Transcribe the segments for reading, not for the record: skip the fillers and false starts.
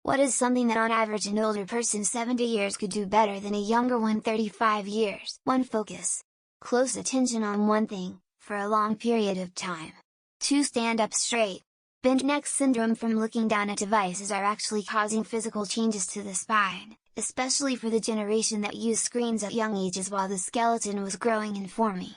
What is something that on average an older person 70 years could do better than a younger one 35 years? 1. Focus. Close attention on one thing, for a long period of time. 2. Stand up straight. Bent neck syndrome from looking down at devices are actually causing physical changes to the spine, especially for the generation that used screens at young ages while the skeleton was growing and forming.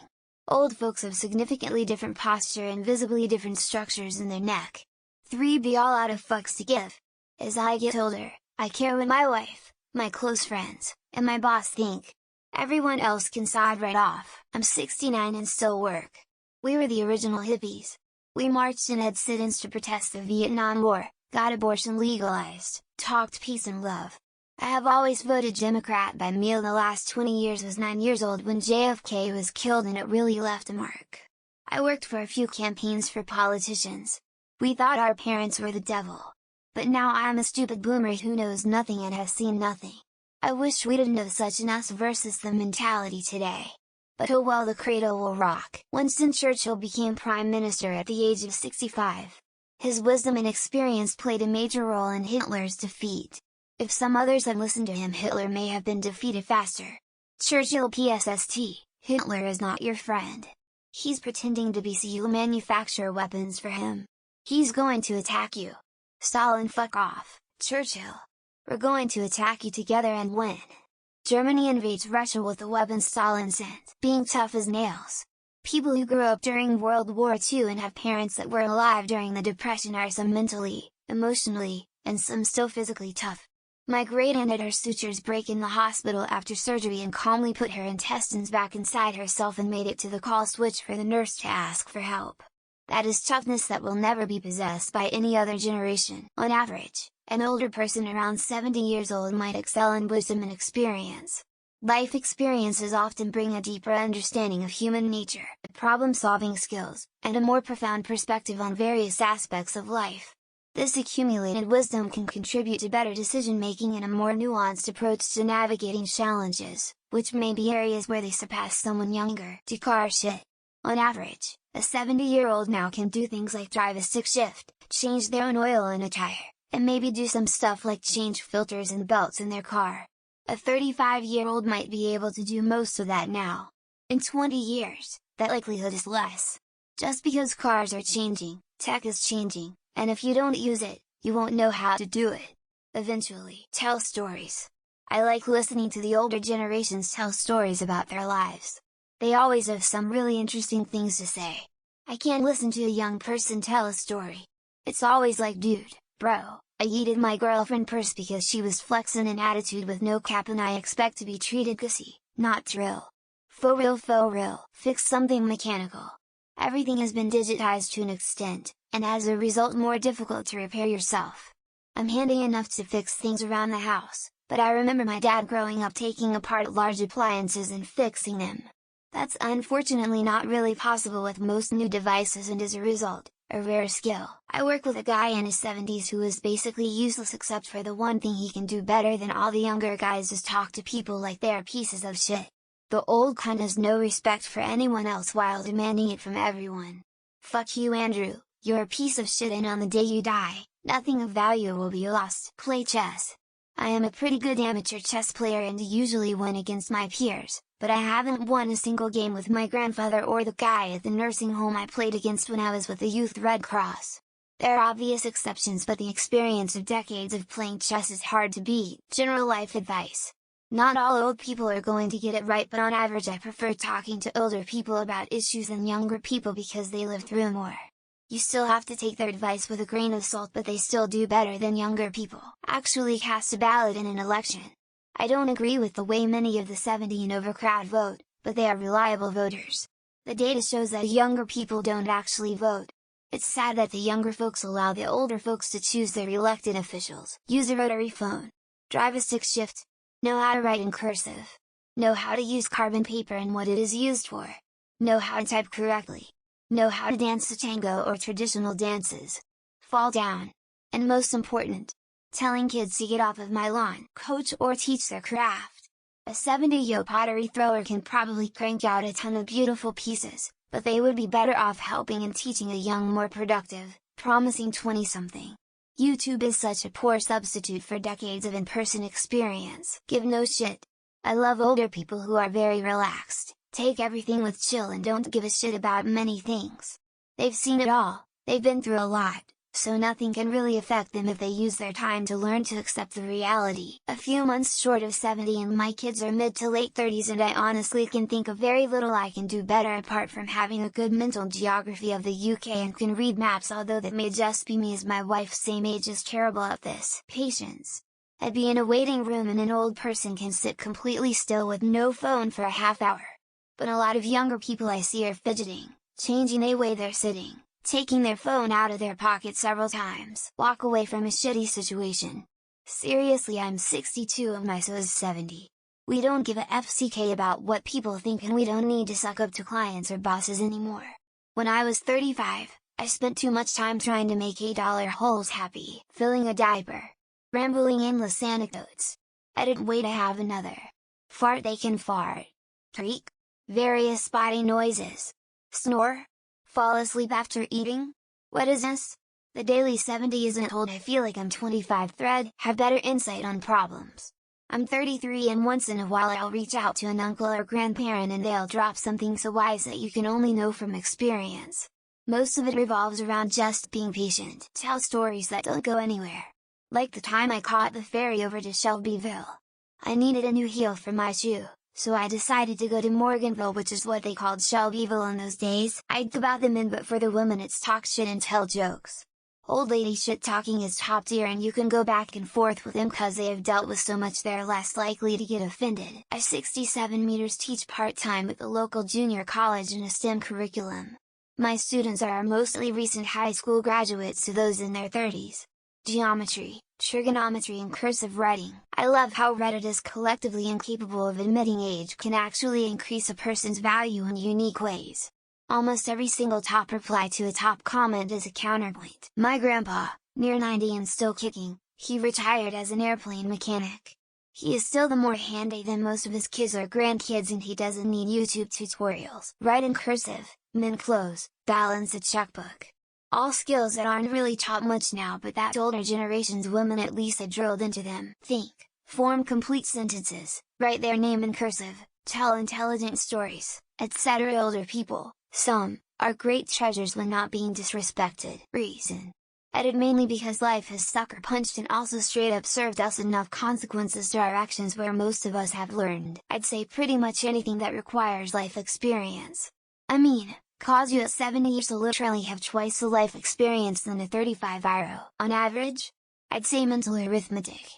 Old folks have significantly different posture and visibly different structures in their neck. 3. Be all out of fucks to give. As I get older, I care what my wife, my close friends, and my boss think. Everyone else can sod right off. I'm 69 and still work. We were the original hippies. We marched and had sit-ins to protest the Vietnam War, got abortion legalized, talked peace and love. I have always voted Democrat by mail. The last 20 years. Was 9 years old when JFK was killed, and it really left a mark. I worked for a few campaigns for politicians. We thought our parents were the devil. But now I'm a stupid boomer who knows nothing and has seen nothing. I wish we didn't have such an us versus them mentality today. But oh well, the cradle will rock. Winston Churchill became Prime Minister at the age of 65. His wisdom and experience played a major role in Hitler's defeat. If some others had listened to him, Hitler may have been defeated faster. Churchill PSST, Hitler is not your friend. He's pretending to be so you'll manufacture weapons for him. He's going to attack you. Stalin, fuck off, Churchill. We're going to attack you together and win. Germany invades Russia with the weapons Stalin sent. Being tough as nails. People who grew up during World War II and have parents that were alive during the Depression are some mentally, emotionally, and some still physically tough. My great-aunt had her sutures break in the hospital after surgery and calmly put her intestines back inside herself and made it to the call switch for the nurse to ask for help. That is toughness that will never be possessed by any other generation. On average, an older person around 70 years old might excel in wisdom and experience. Life experiences often bring a deeper understanding of human nature, problem-solving skills, and a more profound perspective on various aspects of life. This accumulated wisdom can contribute to better decision-making and a more nuanced approach to navigating challenges, which may be areas where they surpass someone younger. Do car shit. On average, a 70-year-old now can do things like drive a stick shift, change their own oil in a tire, and maybe do some stuff like change filters and belts in their car. A 35-year-old might be able to do most of that now. In 20 years, that likelihood is less. Just because cars are changing, tech is changing, and if you don't use it, you won't know how to do it. Eventually, tell stories. I like listening to the older generations tell stories about their lives. They always have some really interesting things to say. I can't listen to a young person tell a story. It's always like, dude, bro, I yeeted my girlfriend purse because she was flexing an attitude with no cap and I expect to be treated gussy, not thrill. Faux real, fix something mechanical. Everything has been digitized to an extent, and as a result more difficult to repair yourself. I'm handy enough to fix things around the house, but I remember my dad growing up taking apart large appliances and fixing them. That's unfortunately not really possible with most new devices and as a result, a rare skill. I work with a guy in his 70s who is basically useless except for the one thing he can do better than all the younger guys is talk to people like they're pieces of shit. The old cunt has no respect for anyone else while demanding it from everyone. Fuck you, Andrew, you're a piece of shit and on the day you die, nothing of value will be lost. Play chess. I am a pretty good amateur chess player and usually win against my peers, but I haven't won a single game with my grandfather or the guy at the nursing home I played against when I was with the Youth Red Cross. There are obvious exceptions, but the experience of decades of playing chess is hard to beat. General life advice. Not all old people are going to get it right, but on average I prefer talking to older people about issues than younger people because they live through more. You still have to take their advice with a grain of salt, but they still do better than younger people. Actually cast a ballot in an election. I don't agree with the way many of the 70 and over crowd vote, but they are reliable voters. The data shows that younger people don't actually vote. It's sad that the younger folks allow the older folks to choose their elected officials. Use a rotary phone. Drive a stick shift. Know how to write in cursive. Know how to use carbon paper and what it is used for. Know how to type correctly. Know how to dance the tango or traditional dances. Fall down. And most important, telling kids to get off of my lawn, coach or teach their craft. A 70-year pottery thrower can probably crank out a ton of beautiful pieces, but they would be better off helping and teaching a young, more productive, promising 20-something. YouTube is such a poor substitute for decades of in-person experience. Give no shit. I love older people who are very relaxed, take everything with chill and don't give a shit about many things. They've seen it all, they've been through a lot, so nothing can really affect them if they use their time to learn to accept the reality. A few months short of 70 and my kids are mid to late 30s and I honestly can think of very little I can do better apart from having a good mental geography of the UK and can read maps, although that may just be me as my wife's same age is terrible at this. Patience. I'd be in a waiting room and an old person can sit completely still with no phone for a half hour. But a lot of younger people I see are fidgeting, changing the way they're sitting, taking their phone out of their pocket several times, walk away from a shitty situation. Seriously, I'm 62 and my so is 70. We don't give a FCK about what people think and we don't need to suck up to clients or bosses anymore. When I was 35, I spent too much time trying to make $8 holes happy, filling a diaper, rambling aimless anecdotes. I didn't wait to have another fart they can fart, creak, various spotty noises, snore, fall asleep after eating? What is this? The daily 70 isn't told I feel like I'm 25 thread, have better insight on problems. I'm 33 and once in a while I'll reach out to an uncle or grandparent and they'll drop something so wise that you can only know from experience. Most of it revolves around just being patient. Tell stories that don't go anywhere. Like the time I caught the ferry over to Shelbyville. I needed a new heel for my shoe, so I decided to go to Morganville, which is what they called Shelbyville in those days. I'd go about the men, but for the women it's talk shit and tell jokes. Old lady shit talking is top tier and you can go back and forth with them cause they have dealt with so much they're less likely to get offended. I 67 meters teach part-time at the local junior college in a STEM curriculum. My students are mostly recent high school graduates to those in their 30s. Geometry, trigonometry and cursive writing. I love how Reddit is collectively incapable of admitting age can actually increase a person's value in unique ways. Almost every single top reply to a top comment is a counterpoint. My grandpa, near 90 and still kicking, he retired as an airplane mechanic. He is still the more handy than most of his kids or grandkids and he doesn't need YouTube tutorials. Write in cursive, mend clothes, balance a checkbook. All skills that aren't really taught much now but that older generation's women at least had drilled into them. Think, form complete sentences, write their name in cursive, tell intelligent stories, etc. Older people, some, are great treasures when not being disrespected. Reason. Edit mainly because life has sucker punched and also straight up served us enough consequences to our actions where most of us have learned. I'd say pretty much anything that requires life experience. I mean, cause you at 70 years to literally have twice the life experience than a 35-year-old. On average? I'd say mental arithmetic.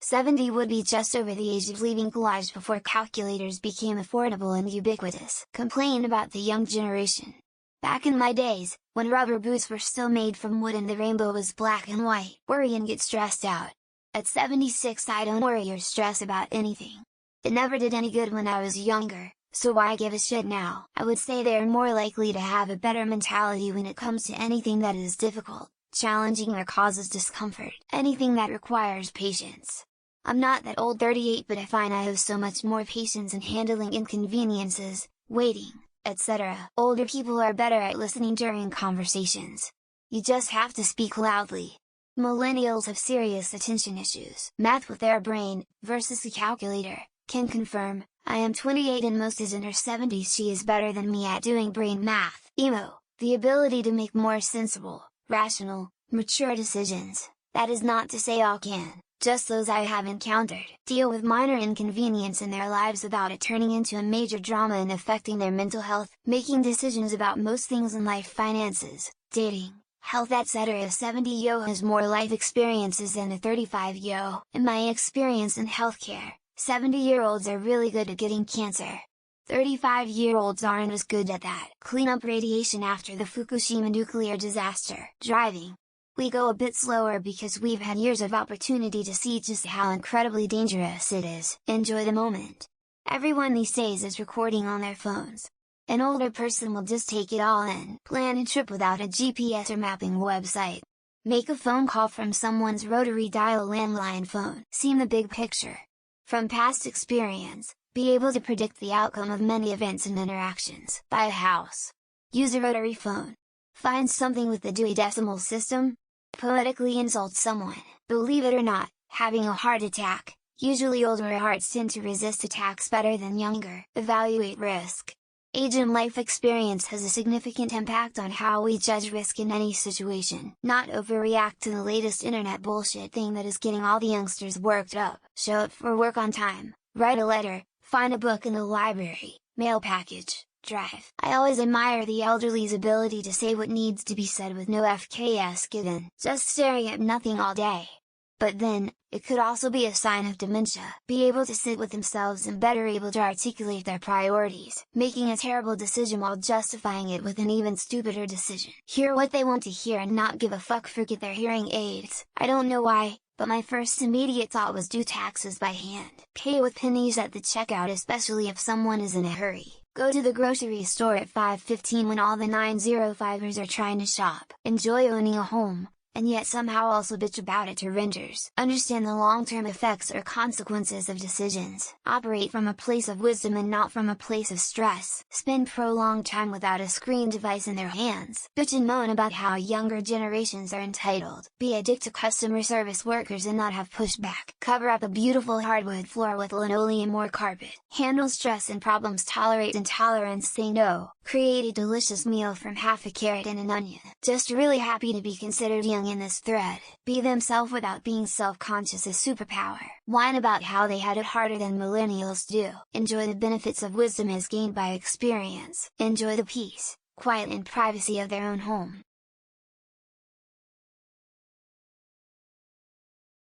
70 would be just over the age of leaving college before calculators became affordable and ubiquitous. Complain about the young generation. Back in my days, when rubber boots were still made from wood and the rainbow was black and white, worry and get stressed out. At 76 I don't worry or stress about anything. It never did any good when I was younger, so why give a shit now? I would say they're more likely to have a better mentality when it comes to anything that is difficult, challenging or causes discomfort. Anything that requires patience. I'm not that old, 38, but I find I have so much more patience in handling inconveniences, waiting, etc. Older people are better at listening during conversations. You just have to speak loudly. Millennials have serious attention issues. Math with their brain, versus a calculator, can confirm. I am 28 and most is in her 70s. She is better than me at doing brain math. Emo, the ability to make more sensible, rational, mature decisions. That is not to say all can. Just those I have encountered. Deal with minor inconvenience in their lives without it turning into a major drama and affecting their mental health, making decisions about most things in life, finances, dating, health, etc. A 70-yo has more life experiences than a 35-yo. In my experience in healthcare, 70-year-olds are really good at getting cancer. 35-year-olds aren't as good at that. Clean up radiation after the Fukushima nuclear disaster. Driving. We go a bit slower because we've had years of opportunity to see just how incredibly dangerous it is. Enjoy the moment. Everyone these days is recording on their phones. An older person will just take it all in. Plan a trip without a GPS or mapping website. Make a phone call from someone's rotary dial landline phone. See the big picture. From past experience, be able to predict the outcome of many events and interactions. Buy a house. Use a rotary phone. Find something with the Dewey Decimal System. Poetically insult someone. Believe it or not, having a heart attack. Usually older hearts tend to resist attacks better than younger. Evaluate risk. Age and life experience has a significant impact on how we judge risk in any situation. Not overreact to the latest internet bullshit thing that is getting all the youngsters worked up. Show up for work on time, write a letter, find a book in the library, mail package, drive. I always admire the elderly's ability to say what needs to be said with no FKS given. Just staring at nothing all day. But then, it could also be a sign of dementia. Be able to sit with themselves and better able to articulate their priorities, making a terrible decision while justifying it with an even stupider decision. Hear what they want to hear and not give a fuck. Forget their hearing aids. I don't know why, but my first immediate thought was do taxes by hand. Pay with pennies at the checkout, especially if someone is in a hurry. Go to the grocery store at 5:15 when all the 905ers are trying to shop. Enjoy owning a home, and yet somehow also bitch about it to renters. Understand the long-term effects or consequences of decisions. Operate from a place of wisdom and not from a place of stress. Spend prolonged time without a screen device in their hands. Bitch and moan about how younger generations are entitled. Be a dick to customer service workers and not have pushback. Cover up a beautiful hardwood floor with linoleum or carpet. Handle stress and problems. Tolerate intolerance. Say no. Create a delicious meal from half a carrot and an onion. Just really happy to be considered young in this thread. Be themselves without being self-conscious is superpower. Whine about how they had it harder than millennials do. Enjoy the benefits of wisdom as gained by experience. Enjoy the peace, quiet and privacy of their own home.